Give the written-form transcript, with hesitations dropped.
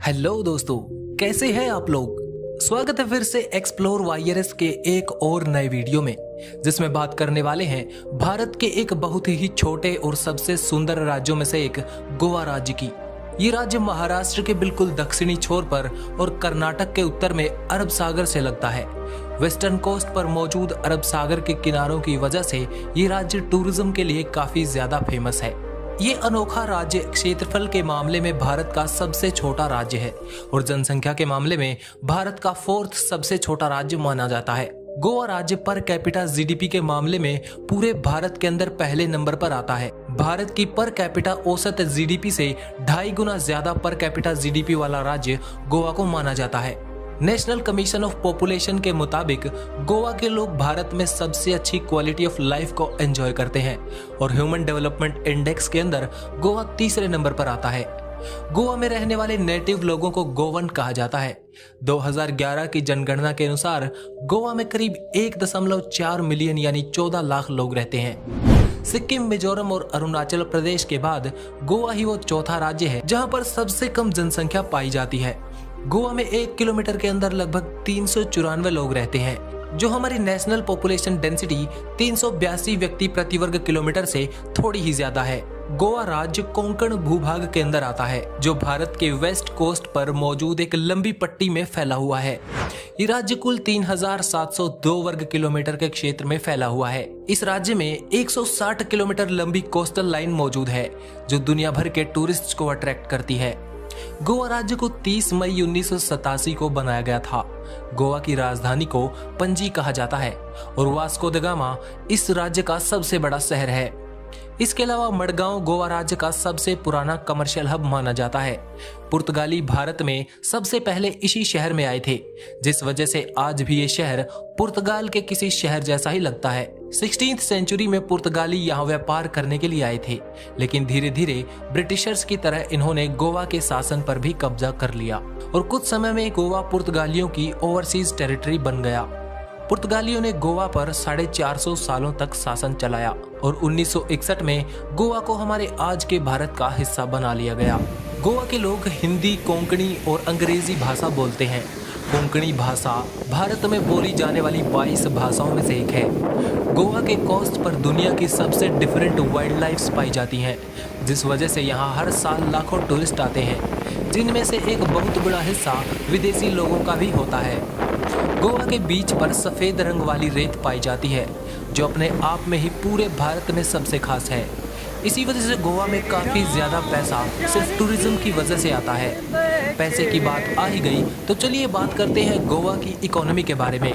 Hello दोस्तों, कैसे हैं आप लोग। स्वागत है फिर से एक्सप्लोर वायरस के एक और नए वीडियो में, जिसमें बात करने वाले हैं भारत के एक बहुत ही छोटे और सबसे सुंदर राज्यों में से एक गोवा राज्य की। ये राज्य महाराष्ट्र के बिल्कुल दक्षिणी छोर पर और कर्नाटक के उत्तर में अरब सागर से लगता है। वेस्टर्न कोस्ट पर मौजूद अरब सागर के किनारों की वजह से ये राज्य टूरिज्म के लिए काफी ज्यादा फेमस है। ये अनोखा राज्य क्षेत्रफल के मामले में भारत का सबसे छोटा राज्य है और जनसंख्या के मामले में भारत का फोर्थ सबसे छोटा राज्य माना जाता है। गोवा राज्य पर कैपिटा जीडीपी के मामले में पूरे भारत के अंदर पहले नंबर पर आता है। भारत की पर कैपिटा औसत जीडीपी से 2.5 गुना ज्यादा पर कैपिटा जीडीपी वाला राज्य गोवा को माना जाता है। नेशनल कमीशन ऑफ पॉपुलेशन के मुताबिक गोवा के लोग भारत में सबसे अच्छी क्वालिटी ऑफ लाइफ को एंजॉय करते हैं और ह्यूमन डेवलपमेंट इंडेक्स के अंदर गोवा तीसरे नंबर पर आता है। गोवा में रहने वाले नेटिव लोगों को गोवन कहा जाता है। 2011 की जनगणना के अनुसार गोवा में करीब 1.4 मिलियन यानी 14 लाख लोग रहते हैं। सिक्किम, मिजोरम और अरुणाचल प्रदेश के बाद गोवा ही वो चौथा राज्य है जहां पर सबसे कम जनसंख्या पाई जाती है। गोवा में 1 किलोमीटर के अंदर लगभग 394 लोग रहते हैं, जो हमारी नेशनल पॉपुलेशन डेंसिटी 382 व्यक्ति प्रति वर्ग किलोमीटर से थोड़ी ही ज्यादा है। गोवा राज्य कोंकण भूभाग के अंदर आता है, जो भारत के वेस्ट कोस्ट पर मौजूद एक लंबी पट्टी में फैला हुआ है। ये राज्य कुल 3702 वर्ग किलोमीटर के क्षेत्र में फैला हुआ है। इस राज्य में 160 किलोमीटर लंबी कोस्टल लाइन मौजूद है, जो दुनिया भर के टूरिस्ट को अट्रैक्ट करती है। गोवा राज्य को 30 मई 1987 को बनाया गया था। गोवा की राजधानी को पणजी कहा जाता है और वास्को द गामा इस राज्य का सबसे बड़ा शहर है। इसके अलावा मडगांव गोवा राज्य का सबसे पुराना कमर्शियल हब माना जाता है। पुर्तगाली भारत में सबसे पहले इसी शहर में आए थे, जिस वजह से आज भी ये शहर पुर्तगाल के किसी शहर जैसा ही लगता है। 16th सेंचुरी में पुर्तगाली यहाँ व्यापार करने के लिए आए थे, लेकिन धीरे धीरे ब्रिटिशर्स की तरह इन्होंने गोवा के शासन पर भी कब्जा कर लिया और कुछ समय में गोवा पुर्तगालियों की ओवरसीज टेरिटरी बन गया। पुर्तगालियों ने गोवा पर 450 सालों तक शासन चलाया और 1961 में गोवा को हमारे आज के भारत का हिस्सा बना लिया गया। गोवा के लोग हिंदी, कोंकणी और अंग्रेजी भाषा बोलते हैं। कोंकणी भाषा भारत में बोली जाने वाली 22 भाषाओं में से एक है। गोवा के कोस्ट पर दुनिया की सबसे डिफरेंट वाइल्ड लाइफ पाई जाती हैं, जिस वजह से यहाँ हर साल लाखों टूरिस्ट आते हैं, जिनमें से एक बहुत बड़ा हिस्सा विदेशी लोगों का भी होता है। गोवा के बीच पर सफेद रंग वाली रेत पाई जाती है, जो अपने आप में ही पूरे भारत में सबसे खास है। इसी वजह से गोवा में काफी ज्यादा पैसा सिर्फ टूरिज्म की वजह से आता है। पैसे की बात आ ही गई तो चलिए बात करते हैं गोवा की इकोनॉमी के बारे में।